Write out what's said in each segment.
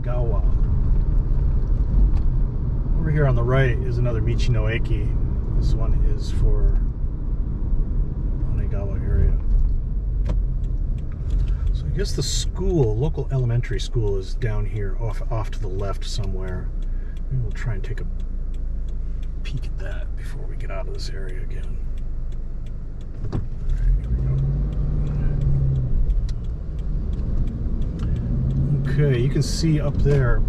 Anegawa. Over here on the right is another Michi no Eki. This one is for Anegawa area. So I guess the school, local elementary school, is down here off to the left somewhere. Maybe we'll try and take a peek at that before we get out of this area again. Alright, here we go. Okay, you can see up there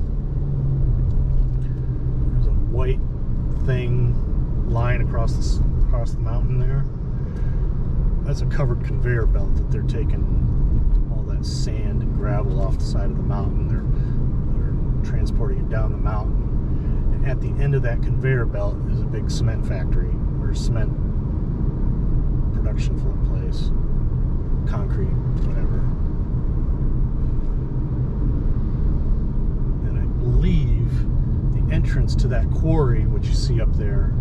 there's a white thing lying across the mountain there. That's a covered conveyor belt that they're taking all that sand and gravel off the side of the mountain. They're transporting it down the mountain. And at the end of that conveyor belt is a big cement factory where cement production full place, concrete, whatever. And I believe the entrance to that quarry, which you see up there,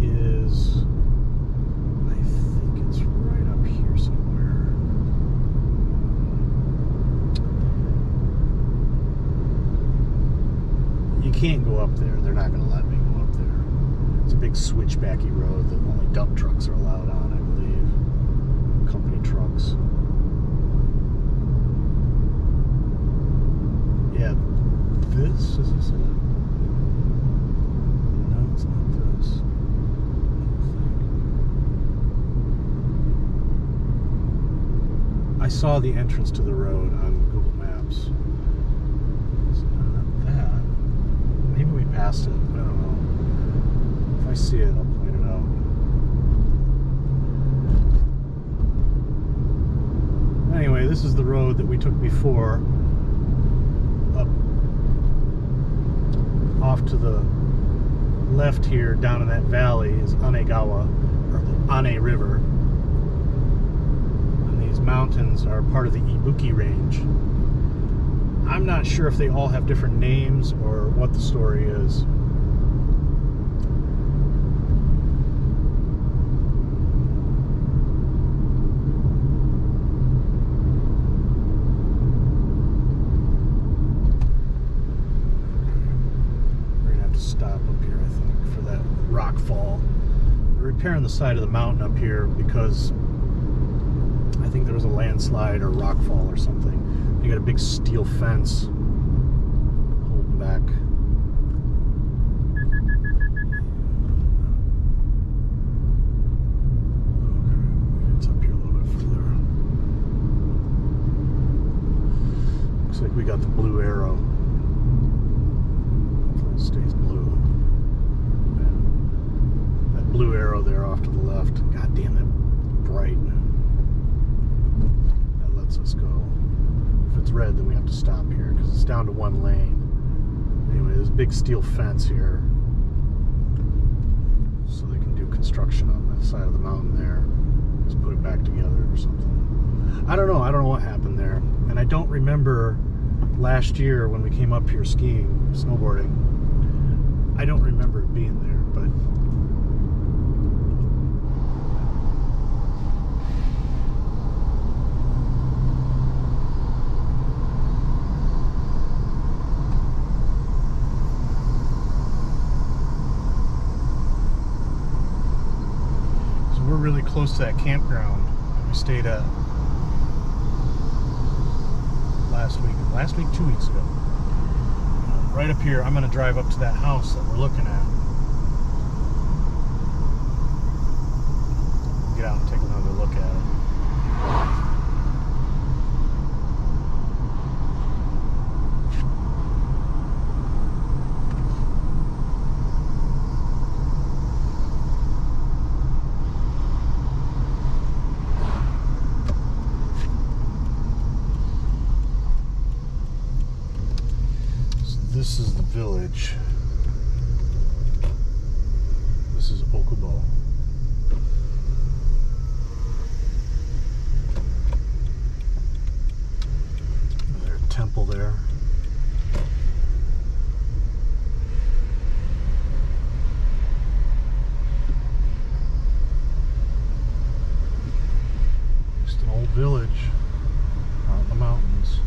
is, I think it's right up here somewhere. You can't go up there. They're not going to let me go up there. It's a big switchbacky road that only dump trucks are allowed on, I believe. Company trucks. Yeah, this, is this it? No, it's not this. I saw the entrance to the road on Google Maps. It's not that. Maybe we passed it. I don't know. If I see it, I'll point it out. Anyway, this is the road that we took before. Up off to the left here, down in that valley, is Anegawa, or the Ane River. Mountains are part of the Okuibuki range. I'm not sure if they all have different names or what the story is. We're gonna have to stop up here, I think, for that rock fall. They're repairing the side of the mountain up here because I think there was a landslide or rock fall or something. You got a big steel fence holding back. Okay, it's up here a little bit further. Looks like we got the blue arrow. Hopefully it stays blue. Yeah. That blue arrow there off to the left. God damn, that bright. Us go. If it's red, then we have to stop here because it's down to one lane. Anyway, there's a big steel fence here, so they can do construction on that side of the mountain there. Just put it back together or something. I don't know. I don't know what happened there, and I don't remember last year when we came up here skiing, snowboarding. I don't remember it being there, but. We're really close to that campground that we stayed at last week, 2 weeks ago. Right up here, I'm going to drive up to that house that we're looking at. Get out and take another look at it. This is the village. This is Okubo. There's a temple there. Just an old village out in the mountains.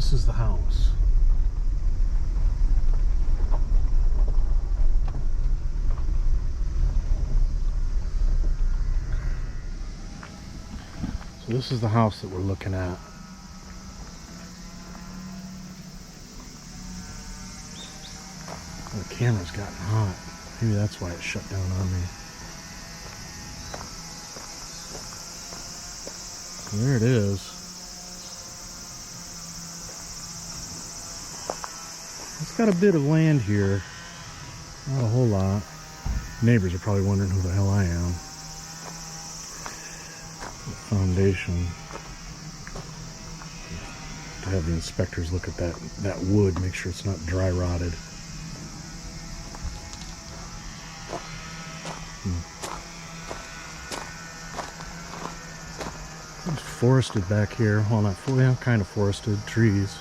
This is the house. So this is the house that we're looking at. The camera's gotten hot. Maybe that's why it shut down on me. There it is. It's got a bit of land here. Not a whole lot. Neighbors are probably wondering who the hell I am. Foundation. To have the inspectors look at that wood, make sure it's not dry rotted. It's forested back here. Well, not fully, yeah, kind of forested, trees.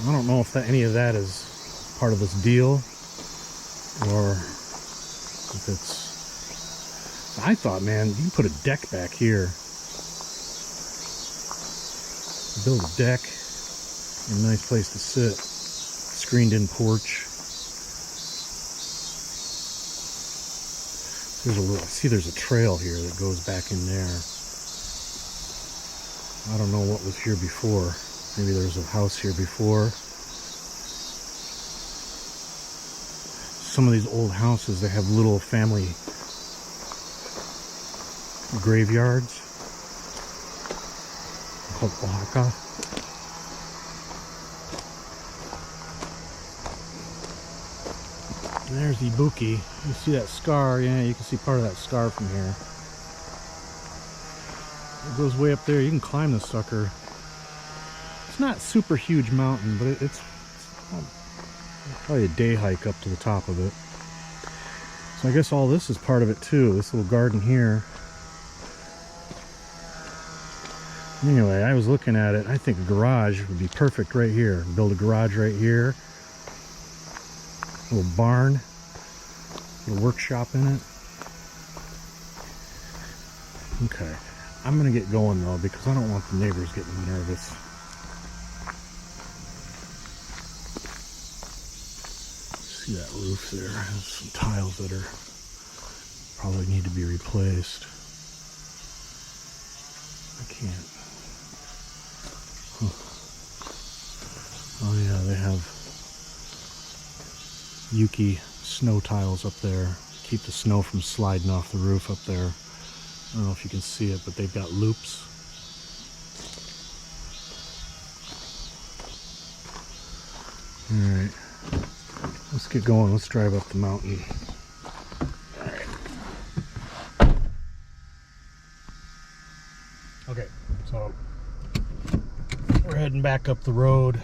I don't know if any of that is part of this deal, or if it's... I thought, man, you can put a deck back here. Build a deck, a nice place to sit, screened-in porch. There's a little... See, there's a trail here that goes back in there. I don't know what was here before. Maybe there was a house here before. Some of these old houses, they have little family graveyards called Oaxaca. And there's Ibuki. You see that scar? Yeah, you can see part of that scar from here. It goes way up there. You can climb this sucker. It's not super huge mountain, but it's probably a day hike up to the top of it. So I guess all this is part of it too, this little garden here. Anyway, I was looking at it. I think a garage would be perfect right here. Build a garage right here. A little barn. A little workshop in it. Okay. I'm going to get going though, because I don't want the neighbors getting nervous. See that roof there? Has some tiles that are probably need to be replaced. I can't. Huh. Oh yeah, they have Yuki snow tiles up there. Keep the snow from sliding off the roof up there. I don't know if you can see it, but they've got loops. Alright. Let's get going. Let's drive up the mountain. Alright. Okay, so we're heading back up the road.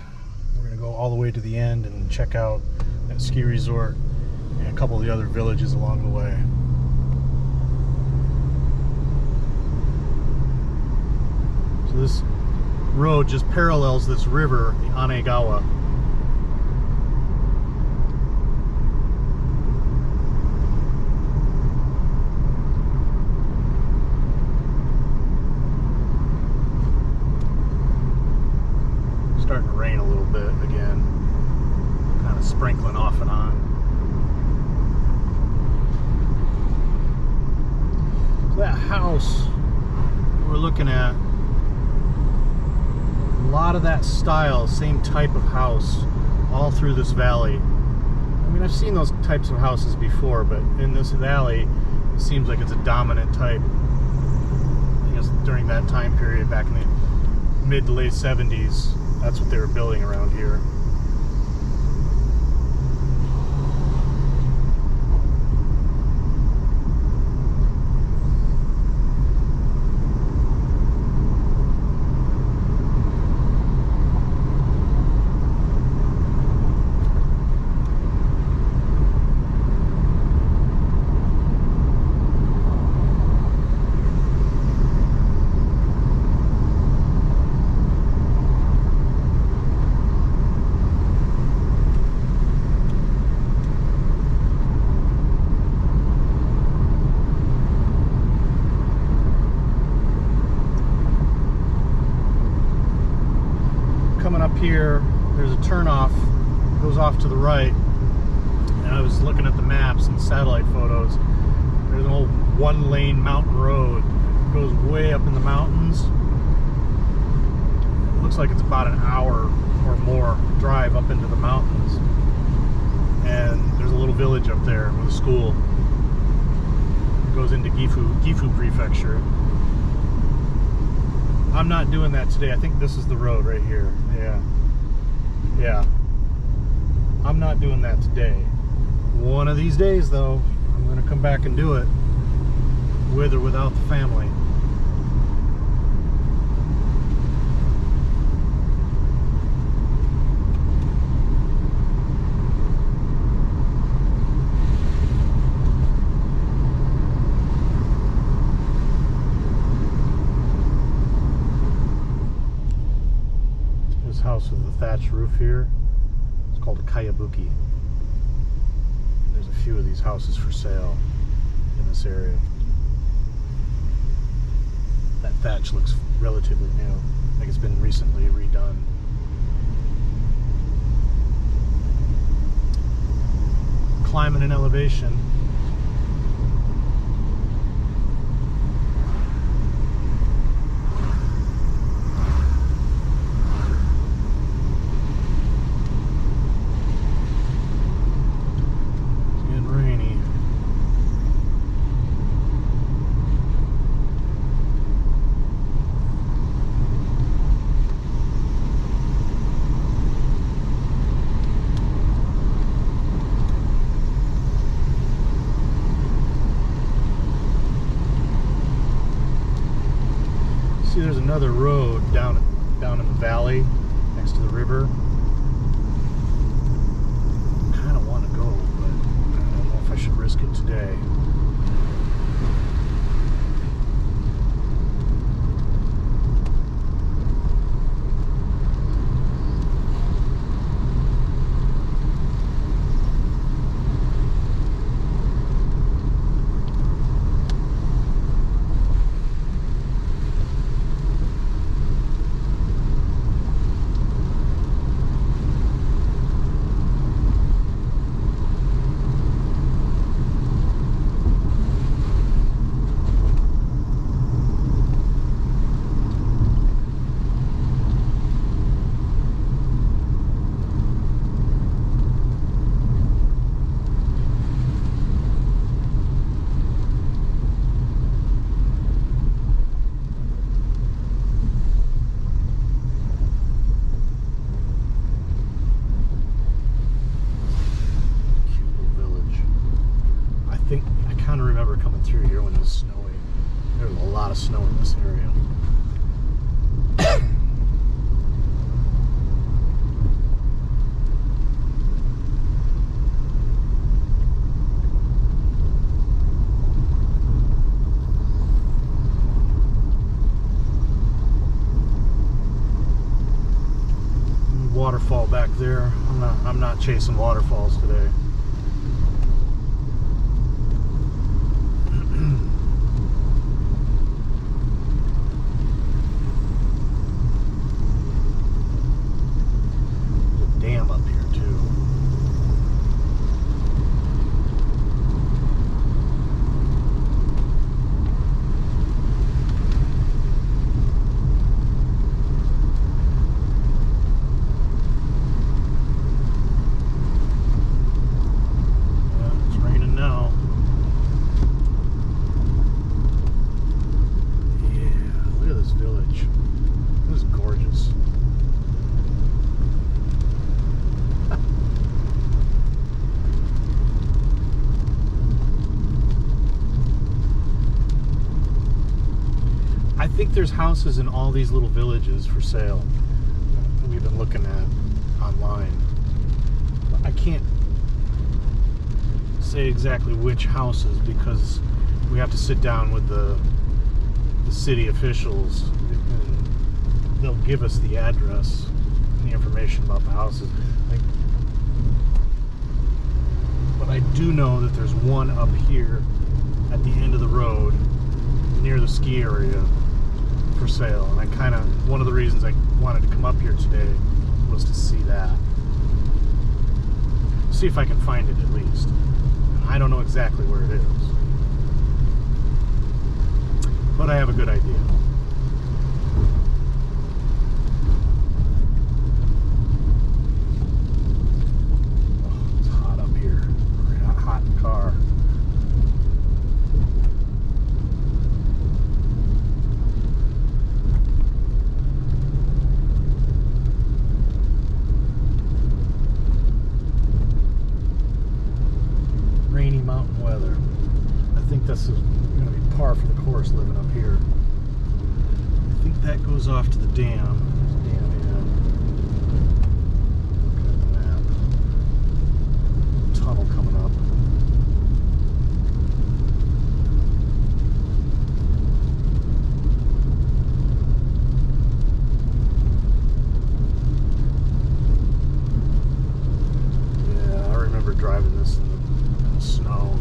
We're going to go all the way to the end and check out that ski resort and a couple of the other villages along the way. So this road just parallels this river, the Anegawa. Starting to rain a little bit again, kind of sprinkling off and on. So that house we're looking at, a lot of that style, same type of house, all through this valley. I mean, I've seen those types of houses before, but in this valley, it seems like it's a dominant type. I guess during that time period, back in the mid to late 70s, that's what they were building around here. up here, there's a turnoff, goes off to the right, and I was looking at the maps and satellite photos. There's an old one-lane mountain road. It goes way up in the mountains. It looks like it's about an hour or more drive up into the mountains. And there's a little village up there with a school. It goes into Gifu Prefecture. I'm not doing that today. I think this is the road right here. Yeah. I'm not doing that today. One of these days, though, I'm going to come back and do it, with or without the family. House with the thatched roof here. It's called Okuibuki. There's a few of these houses for sale in this area. That thatch looks relatively new. I think it's been recently redone. Climbing in elevation. See, there's another road down in the valley next to the river. I kind of want to go, but I don't know if I should risk it today. I kind of remember coming through here when it was snowy. There was a lot of snow in this area. Waterfall back there. I'm not chasing waterfalls today. I think there's houses in all these little villages for sale that we've been looking at online. I can't say exactly which houses because we have to sit down with the city officials and they'll give us the address and the information about the houses. But I do know that there's one up here at the end of the road near the ski area for sale, and one of the reasons I wanted to come up here today was to see that. See if I can find it at least. I don't know exactly where it is, but I have a good idea. Oh, it's hot up here. Hot in the car. Rainy mountain weather. I think this is going to be par for the course living up here. I think that goes off to the dam. Dam, yeah. Look at the map. Tunnel coming up. Yeah, I remember driving this in the snow.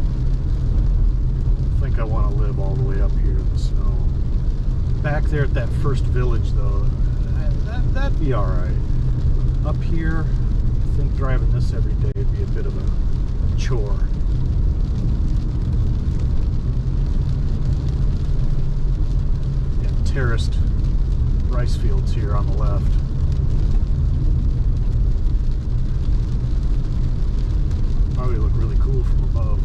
I think I want to live all the way up here in the snow. Back there at that first village, though, that'd be all right. Up here, I think driving this every day would be a bit of a chore. Yeah, terraced rice fields here on the left. Probably look really cool from above.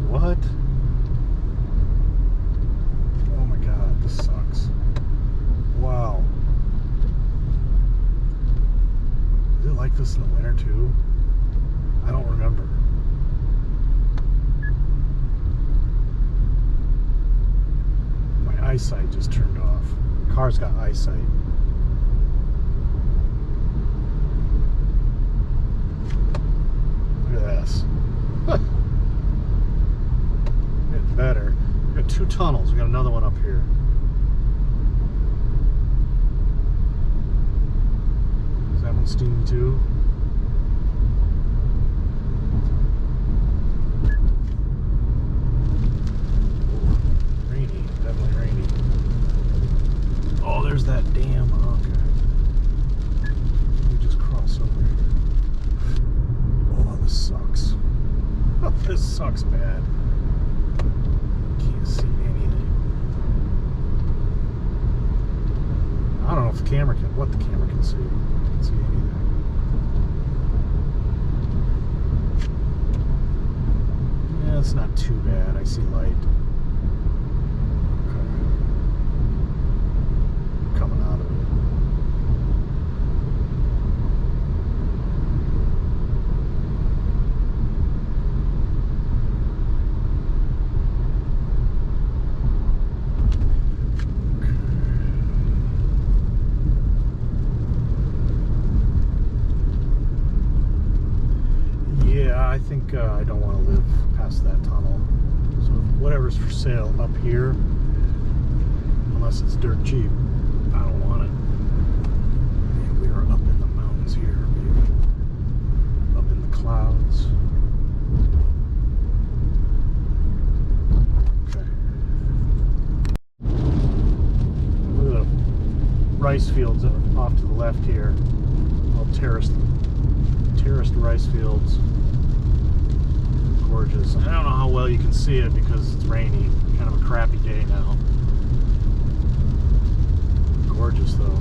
What? Oh my god, this sucks. Wow. Is it like this in the winter too? I don't remember. My eyesight just turned off. The car's got eyesight. Look at this. Getting better. We got two tunnels. We got another one up here. Is that one steamy too? Oh, rainy. Definitely rainy. Oh, there's that dam. Okay. Let me just cross over here. Oh, this sucks. This sucks bad. Can't see anything. I don't know if the camera can, what the camera can see. Can't see anything. Yeah, it's not too bad. I see light. Okay. Coming out of it. I think I don't want to live past that tunnel. So whatever's for sale up here, unless it's dirt cheap, I don't want it. And we are up in the mountains here, baby. Up in the clouds. Okay. Look at the rice fields off to the left here. All terraced rice fields. Gorgeous. I don't know how well you can see it because it's rainy. Kind of a crappy day now. Gorgeous though.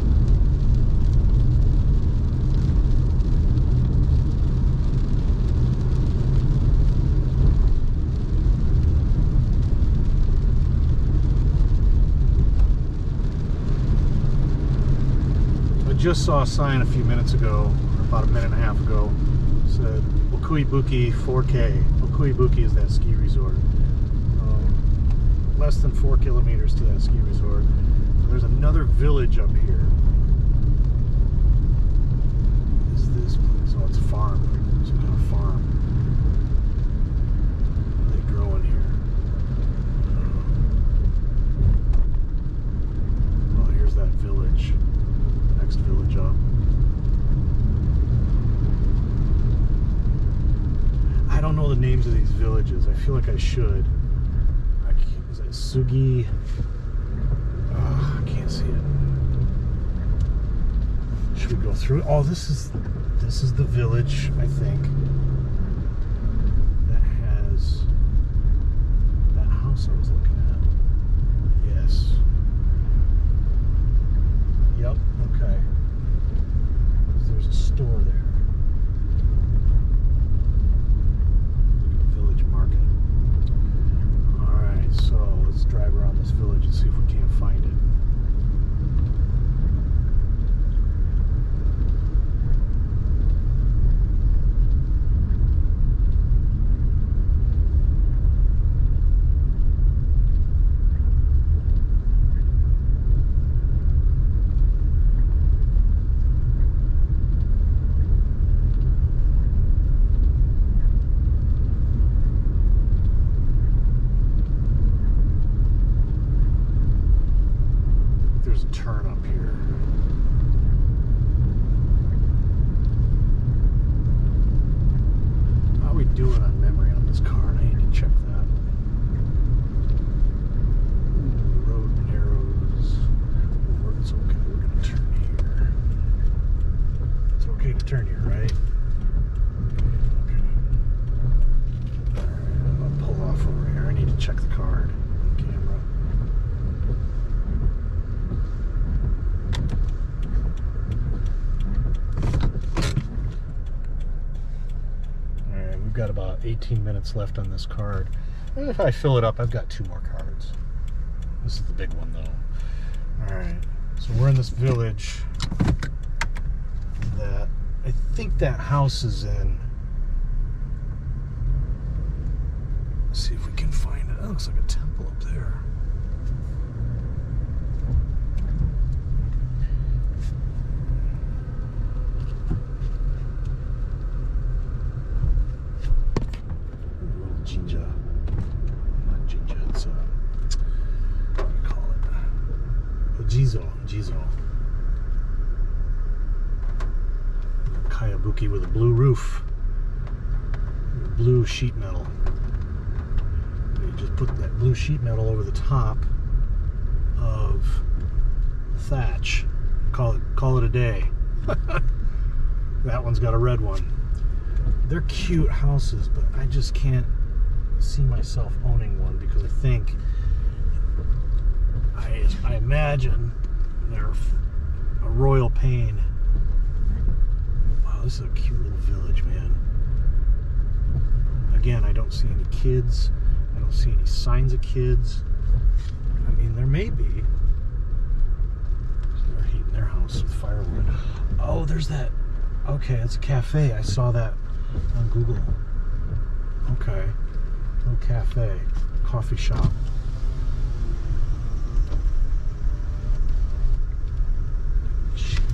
I just saw a sign a few minutes ago, or about a minute and a half ago, said Okuibuki 4K. Okuibuki is that ski resort. less than 4 kilometers to that ski resort. There's another village up here. What is this place? Oh, it's a farm. Some kind of farm. What are they growing here? Oh, here's that village. Next village up. I don't know the names of these villages. I feel like I should. Is that Sugi? Oh, I can't see it. Should we go through it? Oh, this is the village, I think, that has that house I was looking at. Yes. Yep. Okay. There's a store there. So let's drive around this village and see if we can't find it. There's a turn up here. How are we doing on memory on this car? I need to check that. Ooh, road narrows. It's okay. We're going to turn here. It's okay to turn here, right? Okay. Alright, I'm going to pull off over here. I need to check the card. Camera. Got about 18 minutes left on this card. And if I fill it up, I've got 2 more cards. This is the big one though. Alright, so we're in this village that I think that house is in. Let's see if we can find it. That looks like a temple up there. Jizo. Okuibuki with a blue roof. Blue sheet metal. You just put that blue sheet metal over the top of the thatch. Call it a day. That one's got a red one. They're cute houses, but I just can't see myself owning one because I think I imagine they're a royal pain. Wow, this is a cute little village, man. Again, I don't see any kids. I don't see any signs of kids. I mean, there may be. So they're heating their house with firewood. Oh, there's that. Okay, it's a cafe. I saw that on Google. Okay. Little cafe. Coffee shop.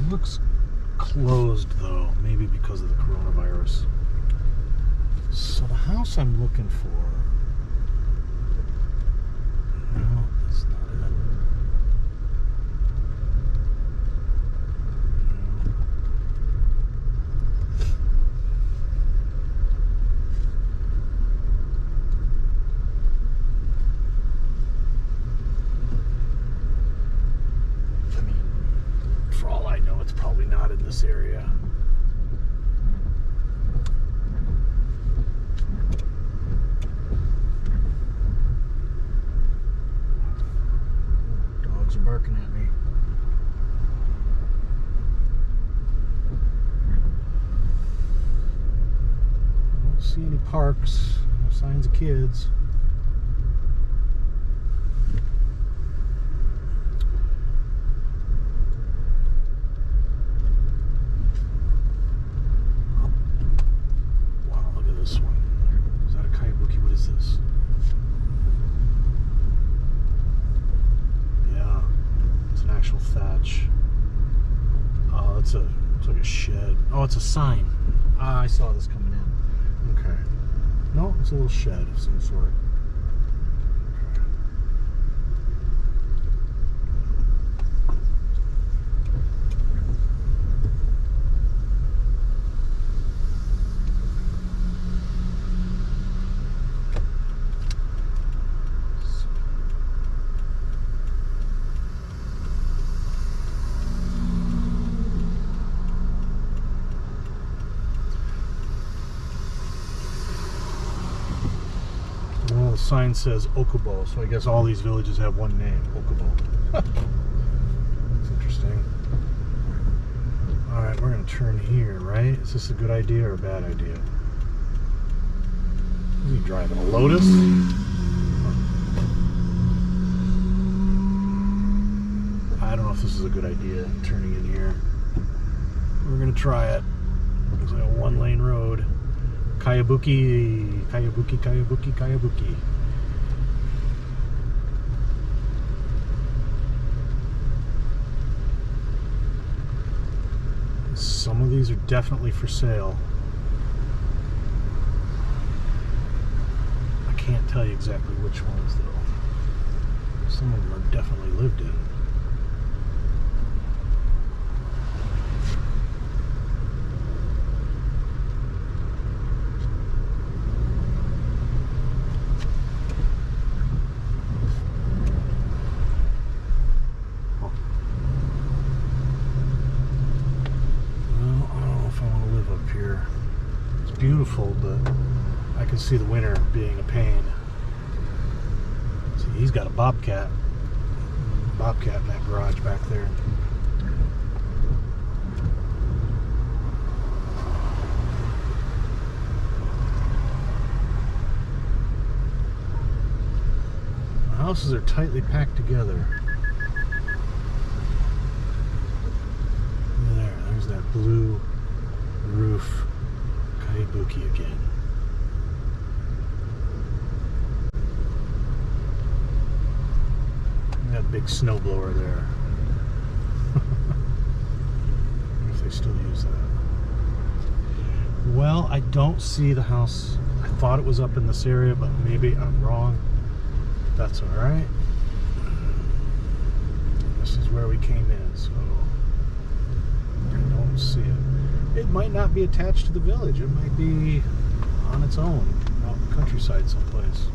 Looks closed though, maybe because of the coronavirus. So the house I'm looking for, no, that's not it. This area. Dogs are barking at me. I don't see any parks, no signs of kids. it's like a shed. Oh, it's a sign. I saw this coming in. Okay. No, it's a little shed of some sort. Okay. Well, the sign says Okubo, so I guess all these villages have one name, Okubo. That's interesting. Alright, we're going to turn here, right? Is this a good idea or a bad idea? Is he driving a Lotus? I don't know if this is a good idea, turning in here. We're going to try it. Looks like a one-lane road. Okuibuki, Okuibuki, Okuibuki, Okuibuki. Some of these are definitely for sale. I can't tell you exactly which ones though. Some of them are definitely lived in. Beautiful, but I can see the winter being a pain. See, he's got a bobcat in that garage back there. The houses are tightly packed together. There's that blue roof. Okuibuki again. That big snowblower there. I wonder if they still use that. Well, I don't see the house. I thought it was up in this area, but maybe I'm wrong. That's alright. This is where we came in, so I don't see it. It might not be attached to the village. It might be on its own, out in the countryside someplace.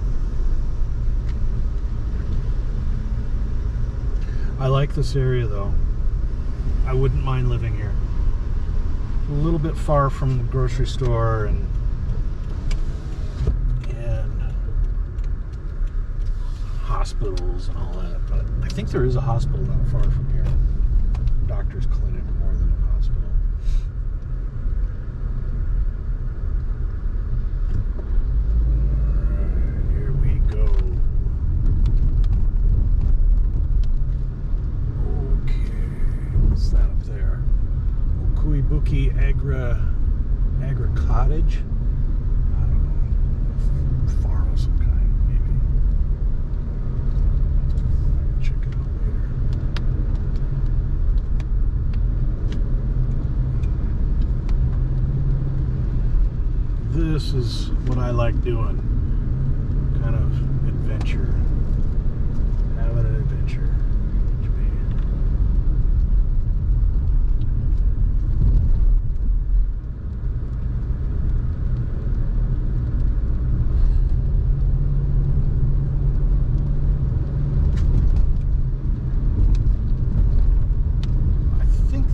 I like this area though. I wouldn't mind living here. A little bit far from the grocery store and hospitals and all that, but I think there is a hospital not far from here. Doctor's clinic more than a hospital. Okuibuki Agri Cottage. I don't know. Farm of some kind, maybe. I can check it out later. This is what I like doing. Kind of adventure. Having an adventure.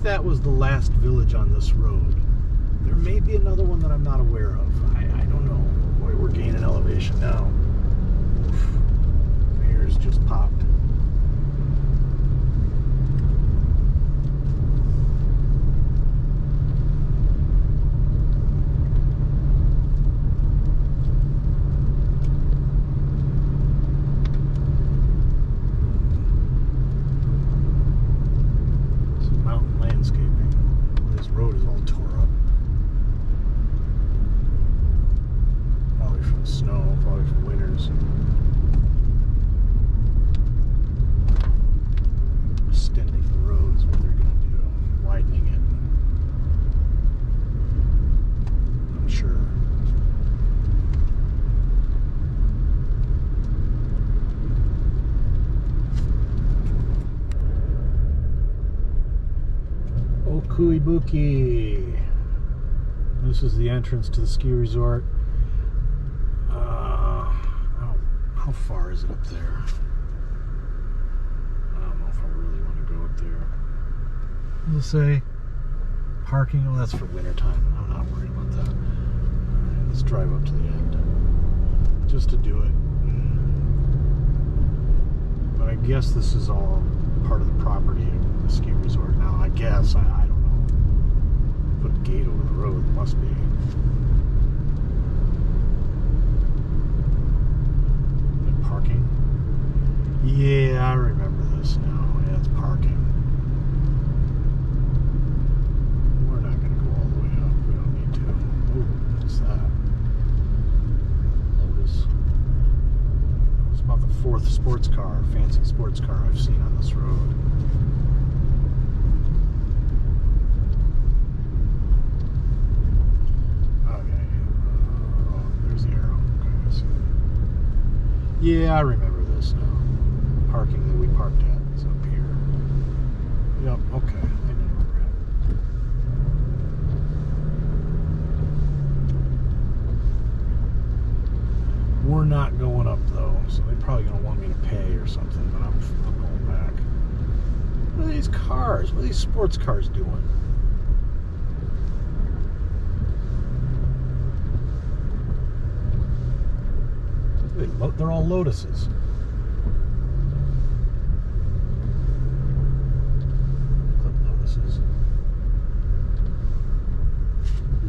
That was the last village on this road. There may be another one that I'm not aware of. I don't know. Boy, we're gaining elevation now. Oof. My ears just popped. Snow, probably from winter. Okuibuki. This is the entrance to the ski resort. How far is it up there? I don't know if I really want to go up there. We'll say parking. Well, that's for winter time. I'm not worried about that. Alright, let's drive up to the end just to do it. But I guess this is all part of the property of the ski resort now. I guess. I don't know. Put a gate over the road. Must be. Parking. Yeah, I remember this now. Yeah, it's parking. We're not going to go all the way up. We don't need to. Ooh, what's that? Lotus. It's about the fourth sports car, fancy sports car I've seen on this road. Okay. Oh, there's the arrow. Okay, I see. Yeah, I remember this now. Parking that we parked at is up here. Yep, okay. I know where we're at. We're not going up though, so they're probably going to want me to pay or something, but I'm going back. What are these cars? What are these sports cars doing? They're all Lotuses. Clip Lotuses.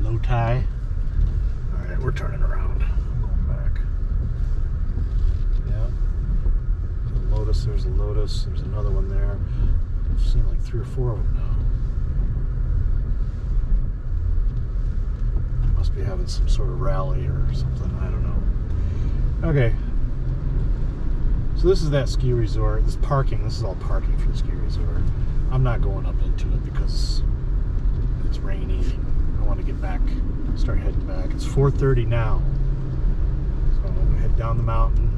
Loti. Alright, we're turning around. I'm going back. Yeah. There's a Lotus, there's a Lotus, there's another one there. I've seen like 3 or 4 of them now. Must be having some sort of rally or something, I don't know. Okay. So this is that ski resort. This parking, this is all parking for the ski resort. I'm not going up into it because it's rainy. I want to get back, start heading back. It's 4:30 now. So I'm going to head down the mountain.